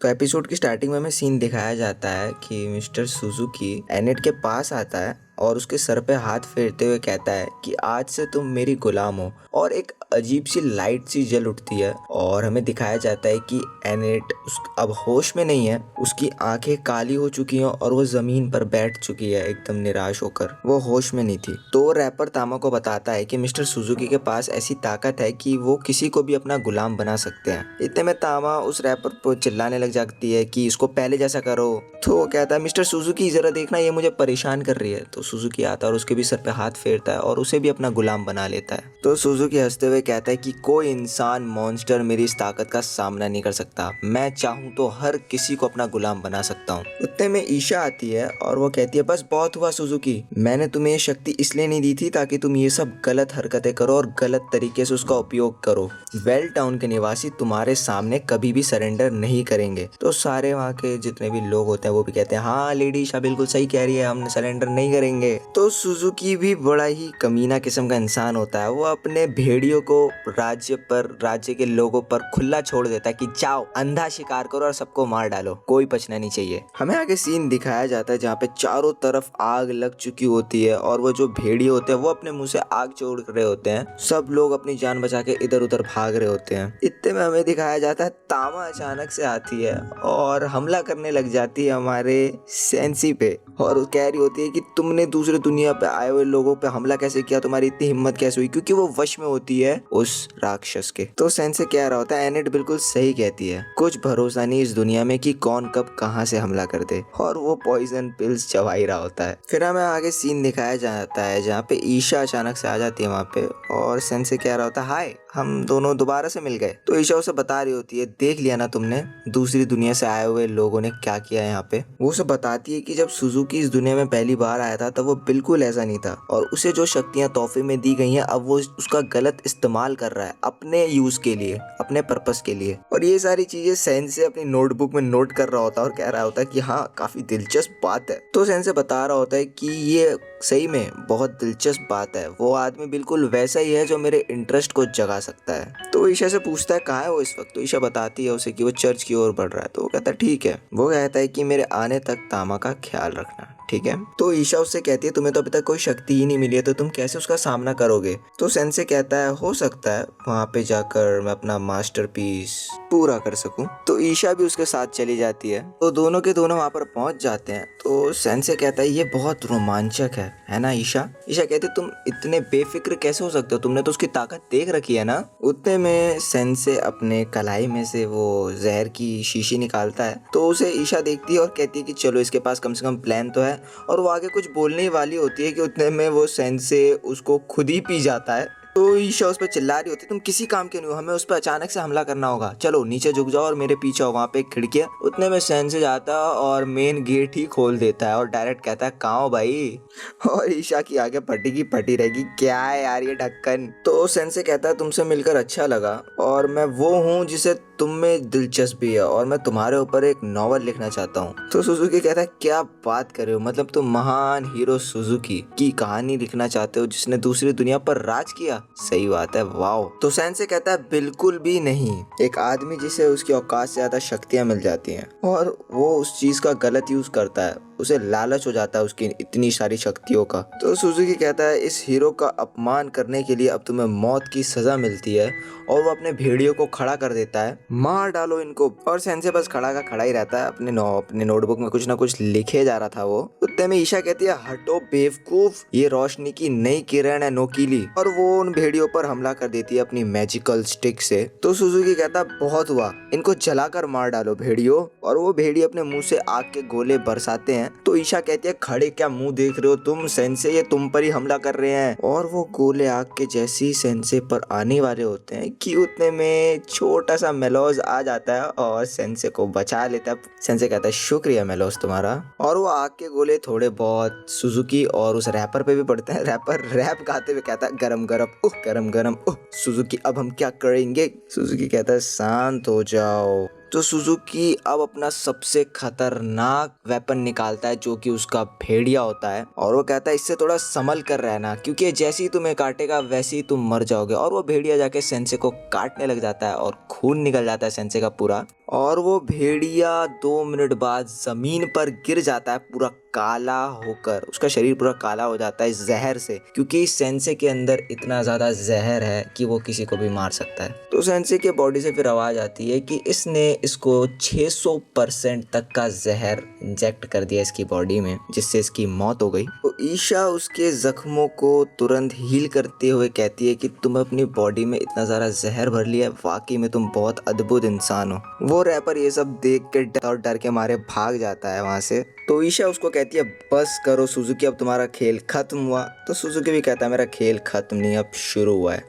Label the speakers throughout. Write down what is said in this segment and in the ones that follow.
Speaker 1: तो एपिसोड की स्टार्टिंग में हमें सीन दिखाया जाता है कि मिस्टर सुजुकी एनेट के पास आता है और उसके सर पे हाथ फेरते हुए कहता है कि आज से तुम मेरी गुलाम हो। और एक अजीब सी लाइट सी जल उठती है और हमें दिखाया जाता है कि एनेट अब होश में नहीं है, उसकी आंखें काली हो चुकी हैं और वो जमीन पर बैठ चुकी है एकदम निराश होकर। वो होश में नहीं थी। तो रैपर तामा को बताता है कि मिस्टर सुजुकी के पास ऐसी ताकत है कि वो किसी को भी अपना गुलाम बना सकते हैं। इतने में तामा उस रैपर को चिल्लाने लग जाती है कि इसको पहले जैसा करो। तो वो कहता है मिस्टर सुजुकी जरा देखना, ये मुझे परेशान कर रही है। तो सुजुकी आता है और उसके भी सर पे हाथ फेरता है और उसे भी अपना गुलाम बना लेता है। तो सुजुकी हंसते हुए कहता है कि कोई इंसान मॉन्स्टर मेरी इस ताकत का सामना नहीं कर सकता। मैं चाहूँ तो हर किसी को अपना गुलाम बना सकता हूँ। उतने में ईशा आती है और वो कहती है बस बहुत हुआ सुजुकी, मैंने तुम्हें ये शक्ति इसलिए नहीं दी थी ताकि तुम ये सब गलत हरकतें करो और गलत तरीके से उसका उपयोग करो। वेल टाउन के निवासी तुम्हारे सामने कभी भी सरेंडर नहीं करेंगे। तो सारे वहाँ के जितने भी लोग होते हैं वो भी कहते हैं हाँ लेडी ईशा बिल्कुल सही कह रही है, हम सरेंडर नहीं करेंगे। तो सुजुकी भी बड़ा ही कमीना किस्म का इंसान होता है। वो अपने भेड़ियों को राज्य के लोगों पर खुला छोड़ देता है कि जाओ अंधा शिकार करो और सबको मार डालो, कोई बचना नहीं चाहिए। हमें आगे सीन दिखाया जाता है जहाँ पे चारों तरफ आग लग चुकी होती है और वो जो भेड़िए होते हैं वो अपने मुंह से आग छोड़ रहे होते हैं। सब लोग अपनी जान बचा के इधर उधर भाग रहे होते हैं। इतने में हमें दिखाया जाता है तामा अचानक से आती है और हमला करने लग जाती है हमारे सेंसी पे और कह रही होती है कि तुमने दूसरे दुनिया पे आए हुए लोगों पे हमला कैसे किया, तुम्हारी इतनी हिम्मत कैसे हुई, क्योंकि वो वश में होती है उस राक्षस के। तो सेंसे कह रहा होता है एनेट बिल्कुल सही कहती है, कुछ भरोसा नहीं इस दुनिया में कि कौन कब कहां से हमला कर दे। और वो पॉइजन पिल्स चबाई रहा होता है। फिर हमें आगे सीन दिखाया जाता है जहाँ पे ईशा अचानक से आ जाती है वहाँ पे और सेंसे कह रहा होता है हाय हम दोनों दोबारा से मिल गए। तो ईशा उसे बता रही होती है देख लिया ना तुमने दूसरी दुनिया से आए हुए लोगों ने क्या किया यहाँ पे। वो उसे बताती है कि जब सुजुकी इस दुनिया में पहली बार आया था तब वो बिल्कुल ऐसा नहीं था और उसे जो शक्तियां तोहफे में दी गई हैं अब वो उसका गलत इस्तेमाल कर रहा है अपने यूज के लिए, अपने पर्पस के लिए। और ये सारी चीजें सेंसे अपनी नोटबुक में नोट कर रहा होता है और कह रहा होता है कि हाँ काफी दिलचस्प बात है। तो सेंसे बता रहा होता है कि ये सही में बहुत दिलचस्प बात है, वो आदमी बिल्कुल वैसा ही है जो मेरे इंटरेस्ट को जगा सकता है। तो ईशा से पूछता है कहाँ है वो इस वक्त। तो ईशा बताती है उसे कि वो चर्च की ओर बढ़ रहा है। तो वो कहता है ठीक है। वो कहता है कि मेरे आने तक तामा का ख्याल रखना, ठीक है। तो ईशा उससे कहती है तुम्हें तो अभी तक कोई शक्ति ही नहीं मिली है तो तुम कैसे उसका सामना करोगे। तो सेंसे कहता है हो सकता है वहां पे जाकर मैं अपना मास्टरपीस पूरा कर सकूं। तो ईशा भी उसके साथ चली जाती है। तो दोनों के दोनों वहां पर पहुंच जाते हैं। तो सेंसे कहता है ये बहुत रोमांचक है ना ईशा। ईशा कहती तुम इतने बेफिक्र कैसे हो सकते हो, तुमने तो उसकी ताकत देख रखी है ना। उतने में सेंसे अपने कलाई में से वो जहर की शीशी निकालता है। तो उसे ईशा देखती है और कहती है कि चलो इसके पास कम से कम प्लान तो है। और वो आगे कुछ बोलने वाली होती है कि उतने में वो सेंसे उसको खुद ही पी जाता है। तो ईशा उस पर चिल्ला रही होती है तुम किसी काम के नहीं हो, हमें उस पर अचानक से हमला करना होगा, चलो नीचे झुक जाओ और मेरे पीछे आओ, वहाँ पे एक खिड़की है। उतने में सेंसे जाता और मेन गेट ही खोल देता है और डायरेक्ट कहता है कहाँ हो भाई। और ईशा की आगे फटी की फटी रहेगी, क्या है यार ये ढक्कन। तो सेंसे कहता है तुमसे मिलकर अच्छा लगा और मैं वो हूँ जिसे तुम में दिलचस्पी है और मैं तुम्हारे ऊपर एक नॉवल लिखना चाहता हूँ। तो सुजुकी कहता है क्या बात कर रहे हो, मतलब तुम महान हीरो सुजुकी की कहानी लिखना चाहते हो जिसने दूसरी दुनिया पर राज किया। सही बात है, वाओ। तो सेंसे कहता है बिल्कुल भी नहीं, एक आदमी जिसे उसकी औकात से ज्यादा शक्तियां मिल जाती हैं और वो उस चीज का गलत यूज करता है, उसे लालच हो जाता है उसकी इतनी सारी शक्तियों का। तो सुजुकी कहता है इस हीरो का अपमान करने के लिए अब तुम्हें मौत की सजा मिलती है और वो अपने भेड़ियों को खड़ा कर देता है, मार डालो इनको। और सेंसे बस खड़ा का खड़ा ही रहता है, अपने नोटबुक में कुछ ना कुछ लिखे जा रहा था वो। उतने में ईशा कहती है हटो बेवकूफ, ये रोशनी की नई किरण है नोकीली। और वो उन भेड़ियों पर हमला कर देती है अपनी मैजिकल स्टिक से। तो सुजुकी कहता है बहुत हुआ, इनको जलाकर मार डालो भेड़ियों। और वो भेड़िए अपने मुंह से आग के गोले बरसाते हैं। तो ईशा कहती है खड़े क्या मुंह देख रहे हो तुम, सेंसे ये तुम पर ही हमला कर रहे हैं। और वो गोले आग के जैसे ही सेंसे पर आने वाले होते हैं कि उतने में छोटा सा मेलोज आ जाता है और सेंसे को बचा लेता है। सेंसे कहता है शुक्रिया मेलोज तुम्हारा। और वो आग के गोले थोड़े बहुत सुजुकी और उस रैपर पे भी पड़ते हैं। रैपर रैप गाते हुए कहता है गरम गरम गरम गरम सुजुकी अब हम क्या करेंगे। सुजुकी कहता है शांत हो जाओ। तो सुजुकी अब अपना सबसे खतरनाक वेपन निकालता है जो कि उसका भेड़िया होता है। और वो कहता है इससे थोड़ा संभल कर रहना क्योंकि जैसे ही तुम्हें काटेगा वैसे ही तुम मर जाओगे। और वो भेड़िया जाके सेंसे को काटने लग जाता है और खून निकल जाता है सेंसे का पूरा। और वो भेड़िया 2 मिनट बाद जमीन पर गिर जाता है पूरा काला होकर। उसका शरीर पूरा काला हो जाता है जहर से, क्योंकि सेंसे के अंदर इतना ज्यादा जहर है कि वो किसी को भी मार सकता है। तो सेंसे के बॉडी से फिर आवाज आती है कि इसने इसको 600% तक का जहर इंजेक्ट कर दिया इसकी बॉडी में, जिससे इसकी मौत हो गई। तो ईशा उसके जख्मों को तुरंत हील करते हुए कहती है कि तुम अपनी बॉडी में इतना सारा जहर भर लिया, वाकई में तुम बहुत अद्भुत इंसान हो। वो रैपर ये सब देख के और डर के मारे भाग जाता है वहां से। तो ईशा उसको कहती है बस करो सुजुकी, अब तुम्हारा खेल खत्म हुआ। तो सुजुकी भी कहता है मेरा खेल खत्म नहीं, अब शुरू हुआ है।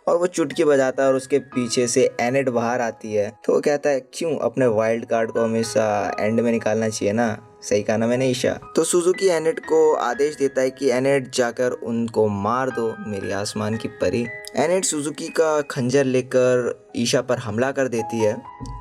Speaker 1: और वो चुटकी बजाता है और उसके पीछे से एनेट बाहर आती है। तो वो कहता है क्यों, अपने वाइल्ड कार्ड को हमेशा एंड में निकालना चाहिए ना, सही कहा ना मैंने ईशा। तो सुजुकी एनेट को आदेश देता है कि एनेट जाकर उनको मार दो, मेरी आसमान की परी। एनेट सुजुकी का खंजर लेकर ईशा पर हमला कर देती है।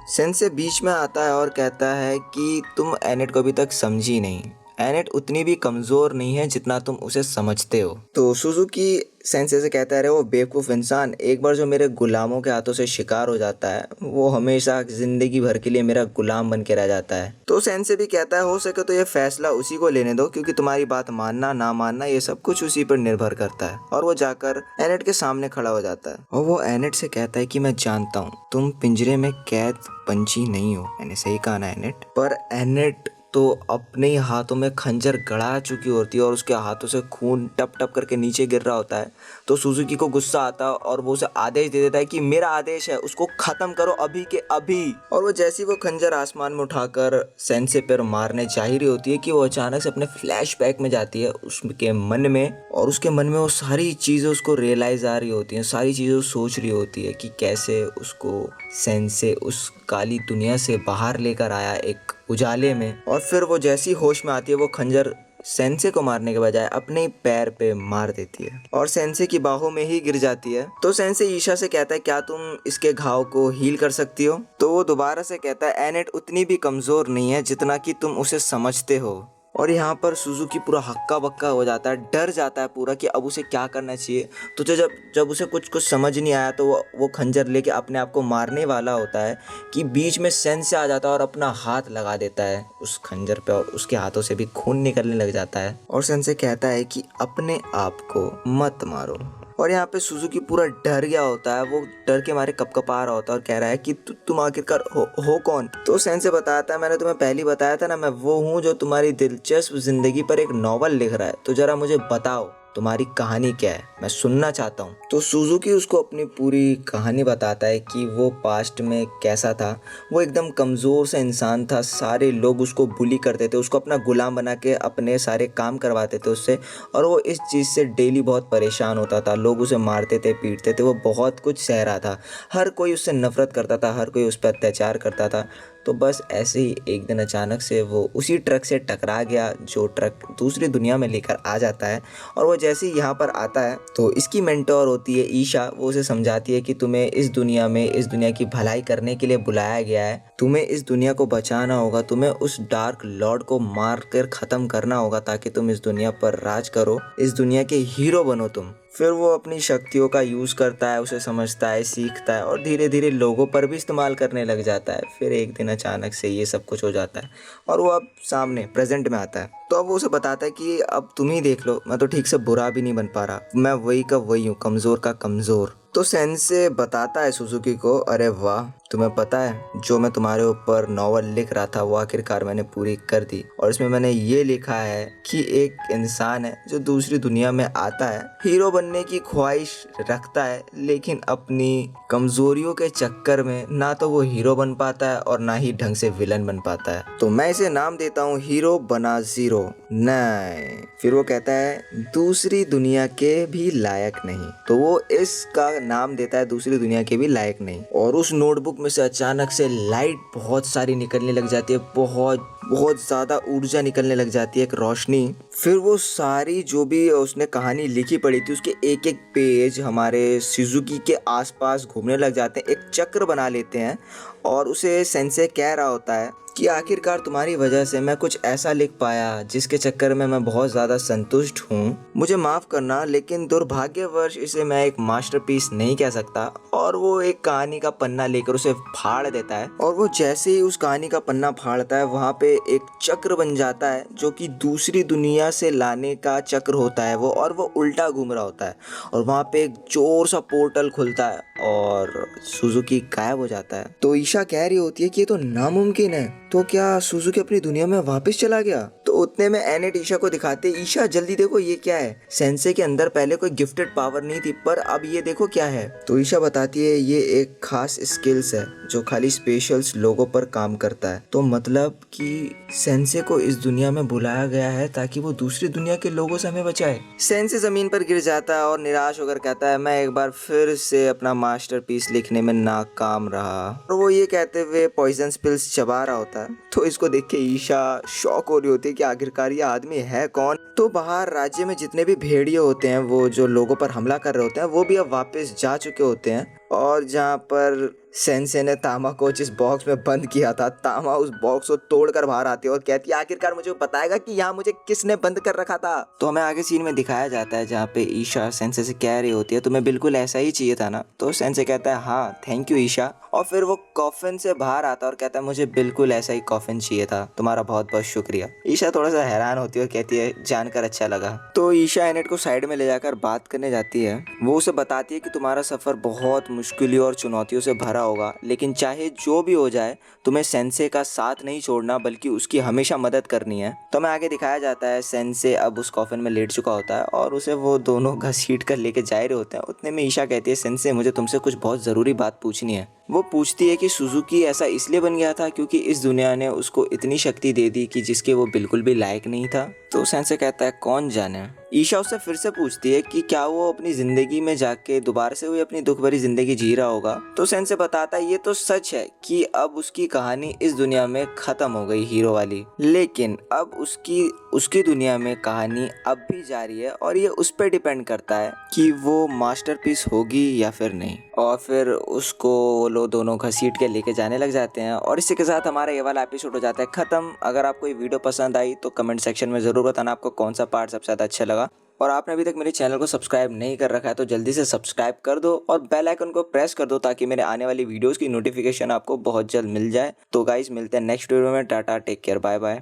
Speaker 1: सेंसे बीच में आता है और कहता है कि तुम एनेट को अभी तक समझी नहीं, एनेट उतनी भी कमजोर नहीं है जितना तुम उसे समझते हो। तो सुजुकी सेंसे से कहता है वो बेवकूफ़ इंसान, एक बार जो मेरे गुलामों के हाथों से शिकार हो जाता है वो हमेशा जिंदगी भर के लिए मेरा गुलाम बन के रह जाता है। तो सेंसे भी कहता है हो सके तो ये फैसला उसी को लेने दो, क्योंकि तुम्हारी बात मानना ना मानना ये सब कुछ उसी पर निर्भर करता है। और वो जाकर एनेट के सामने खड़ा हो जाता है और वो एनेट से कहता है कि मैं जानता हूँ तुम पिंजरे में कैद पंछी नहीं हो, मैंने सही कहा ना एनेट। पर एनेट तो अपने ही हाथों में खंजर गड़ा चुकी होती है और उसके हाथों से खून टप टप करके नीचे गिर रहा होता है। तो सुजुकी को गुस्सा आता है और वो उसे आदेश दे देता है कि मेरा आदेश है, उसको खत्म करो अभी के अभी। और वो जैसी वो खंजर आसमान में उठाकर सेंसे पर मारने जा ही रही होती है कि वो अचानक से अपने फ्लैशबैक में जाती है उसके मन में, और उसके मन में वो सारी चीज़ें उसको रियलाइज आ रही होती हैं, सारी चीज़ें सोच रही होती है कि कैसे उसको सेंसे उस काली दुनिया से बाहर लेकर आया एक उजाले में। और फिर वो जैसी होश में आती है वो खंजर सेंसे को मारने के बजाय अपने पैर पे मार देती है और सेंसे की बाहों में ही गिर जाती है। तो सेंसे ईशा से कहता है क्या तुम इसके घाव को हील कर सकती हो? तो वो दोबारा से कहता है एनेट उतनी भी कमजोर नहीं है जितना कि तुम उसे समझते हो। और यहाँ पर सुजुकी पूरा हक्का बक्का हो जाता है, डर जाता है पूरा कि अब उसे क्या करना चाहिए। तो जब उसे कुछ समझ नहीं आया तो वो खंजर लेके अपने आप को मारने वाला होता है कि बीच में सेंसे आ जाता है और अपना हाथ लगा देता है उस खंजर पे और उसके हाथों से भी खून निकलने लग जाता है। और सेंसे कहता है कि अपने आप को मत मारो। और यहाँ पे सुजुकी पूरा डर गया होता है, वो डर के मारे कपकपा रहा होता है और कह रहा है कि तुम आखिरकार हो कौन? तो सेंसे बताता है मैंने तुम्हें पहले बताया था ना, मैं वो हूँ जो तुम्हारी दिलचस्प जिंदगी पर एक नॉवल लिख रहा है, तो जरा मुझे बताओ तुम्हारी कहानी क्या है, मैं सुनना चाहता हूँ। तो सुजुकी उसको अपनी पूरी कहानी बताता है कि वो पास्ट में कैसा था। वो एकदम कमज़ोर सा इंसान था, सारे लोग उसको बुली करते थे, उसको अपना गुलाम बना के अपने सारे काम करवाते थे उससे, और वो इस चीज़ से डेली बहुत परेशान होता था। लोग उसे मारते थे, पीटते थे, वो बहुत कुछ सह रहा था, हर कोई उससे नफरत करता था, हर कोई उस पर अत्याचार करता था। तो बस ऐसे ही एक दिन अचानक से वो उसी ट्रक से टकरा गया जो ट्रक दूसरी दुनिया में लेकर आ जाता है। और वो जैसे ही यहाँ पर आता है तो इसकी मेंटोर होती है ईशा, वो उसे समझाती है कि तुम्हें इस दुनिया में इस दुनिया की भलाई करने के लिए बुलाया गया है, तुम्हें इस दुनिया को बचाना होगा, तुम्हें उस डार्क लॉर्ड को मार कर ख़त्म करना होगा ताकि तुम इस दुनिया पर राज करो, इस दुनिया के हीरो बनो तुम। फिर वो अपनी शक्तियों का यूज़ करता है, उसे समझता है, सीखता है और धीरे धीरे लोगों पर भी इस्तेमाल करने लग जाता है। फिर एक दिन अचानक से ये सब कुछ हो जाता है और वो अब सामने प्रेजेंट में आता है। तो अब वो उसे बताता है कि अब तुम ही देख लो, मैं तो ठीक से बुरा भी नहीं बन पा रहा, मैं वही का वही हूँ, कमज़ोर का कमज़ोर। तो सेंसे बताता है सुजुकी को, अरे वाह, तुम्हें पता है जो मैं तुम्हारे ऊपर नॉवल लिख रहा था वो आखिरकार मैंने पूरी कर दी। और इसमें मैंने ये लिखा है कि एक इंसान है जो दूसरी दुनिया में आता है, हीरो बनने की ख्वाहिश रखता है, लेकिन अपनी कमजोरियों के चक्कर में ना तो वो हीरो बन पाता है और ना ही ढंग से विलन बन पाता है। तो मैं इसे नाम देता हूँ हीरो बना जीरो। नहीं, फिर वो कहता है दूसरी दुनिया के भी लायक नहीं, तो वो इसका नाम देता है दूसरी दुनिया के भी लायक नहीं। और उस नोटबुक में से अचानक से लाइट बहुत सारी निकलने लग जाती है, बहुत ज़्यादा ऊर्जा निकलने लग जाती है, एक रोशनी। फिर वो सारी जो भी उसने कहानी लिखी पड़ी थी उसके एक एक पेज हमारे सुजुकी के आसपास घूमने लग जाते हैं, एक चक्र बना लेते हैं। और उसे सेंसे कह रहा होता है कि आखिरकार तुम्हारी वजह से मैं कुछ ऐसा लिख पाया जिसके चक्कर में मैं बहुत ज़्यादा संतुष्ट हूँ। मुझे माफ़ करना, लेकिन दुर्भाग्यवश इसे मैं एक मास्टरपीस नहीं कह सकता। और वो एक कहानी का पन्ना लेकर उसे फाड़ देता है, और वो जैसे ही उस कहानी का पन्ना फाड़ता है वहाँ पे एक चक्र बन जाता है जो कि दूसरी दुनिया से लाने का चक्र होता है वो, और वो उल्टा घूम रहा होता है। और वहाँ पे एक जोर सा पोर्टल खुलता है और सुजुकी गायब हो जाता है। तो ईशा कह रही होती है कि ये तो नामुमकिन है, तो क्या सुजुकी अपनी दुनिया में वापस चला गया? तो उतने में एनेट ईशा को दिखाते, ईशा जल्दी देखो ये क्या है। सेंसे के अंदर पहले कोई गिफ्टेड पावर नहीं थी, पर अब ये देखो क्या है। तो ईशा बताती है ये एक खास स्किल्स है जो खाली स्पेशल्स लोगों पर काम करता है। तो मतलब कि सेंसे को इस दुनिया में बुलाया गया है ताकि वो दूसरी दुनिया के लोगों से हमें बचाए। सेंसे जमीन पर गिर जाता है और निराश होकर कहता है मैं एक बार फिर से अपना मास्टरपीस लिखने में नाकाम रहा। और वो ये कहते हुए पॉइजन पिल्स चबा रहा होता है। तो इसको देख के ईशा शॉक हो रही होती है कि आखिरकार ये आदमी है कौन। तो बाहर राज्य में जितने भी भेड़िए होते हैं, वो जो लोगों पर हमला कर रहे होते हैं, वो भी अब वापस जा चुके होते हैं। और जहाँ पर सेंसे ने तामा को जिस बॉक्स में बंद किया था, तामा उस बॉक्स को तोड़कर बाहर आती है और कहती है आखिरकार मुझे बताएगा कि यहाँ मुझे किसने बंद कर रखा था। तो हमें आगे सीन में दिखाया जाता है जहाँ पे ईशा सेंसे से कह रही होती है तुम्हें बिल्कुल ऐसा ही चाहिए था ना। तो सेंसे कहता है हाँ थैंक यू ईशा। और फिर वो कॉफिन से बाहर आता है और कहता है मुझे बिल्कुल ऐसा ही कॉफिन चाहिए था, तुम्हारा बहुत बहुत शुक्रिया। ईशा थोड़ा सा हैरान होती है और कहती है जानकर अच्छा लगा। तो ईशा एनेट को साइड में ले जाकर बात करने जाती है। वो उसे बताती है कि तुम्हारा सफर बहुत मुश्किलों और चुनौतियों से भरा होगा, लेकिन चाहे जो भी हो जाए तुम्हें सेंसे का साथ नहीं छोड़ना बल्कि उसकी हमेशा मदद करनी है। तो हमें आगे दिखाया जाता है सेंसे अब उस कॉफिन में लेट चुका होता है और उसे वो दोनों घसीट कर लेके जा रहे होते हैं। उतने में ईशा कहती है सेंसे मुझे तुमसे कुछ बहुत ज़रूरी बात पूछनी है। वो पूछती है कि सुजुकी ऐसा इसलिए बन गया था क्योंकि इस दुनिया ने उसको इतनी शक्ति दे दी कि जिसके वो बिल्कुल भी लायक नहीं था। तो सेंसे कहता है कौन जाने। ईशा उससे फिर से पूछती है कि क्या वो अपनी जिंदगी में जाके दोबारा से हुई अपनी दुख भरी जिंदगी जी रहा होगा। तो सेंसे बताता है ये तो सच है कि अब उसकी कहानी इस दुनिया में खत्म हो गई हीरो वाली, लेकिन अब उसकी दुनिया में कहानी अब भी जारी है और ये उस पर डिपेंड करता है कि वो मास्टरपीस होगी या फिर नहीं। और फिर उसको वो लोग दोनों घसीट के लेके जाने लग जाते हैं और इसी के साथ हमारा ये वाला एपिसोड हो जाता है खत्म। अगर आपको ये वीडियो पसंद आई तो कमेंट सेक्शन में ज़रूर बताना आपको कौन सा पार्ट सबसे ज़्यादा अच्छा लगा। और आपने अभी तक मेरे चैनल को सब्सक्राइब नहीं कर रखा है तो जल्दी से सब्सक्राइब कर दो और बेल आइकन को प्रेस कर दो ताकि मेरे आने वाली वीडियोस की नोटिफिकेशन आपको बहुत जल्द मिल जाए। तो गाइस मिलते हैं नेक्स्ट वीडियो में। Tata, take care, bye bye.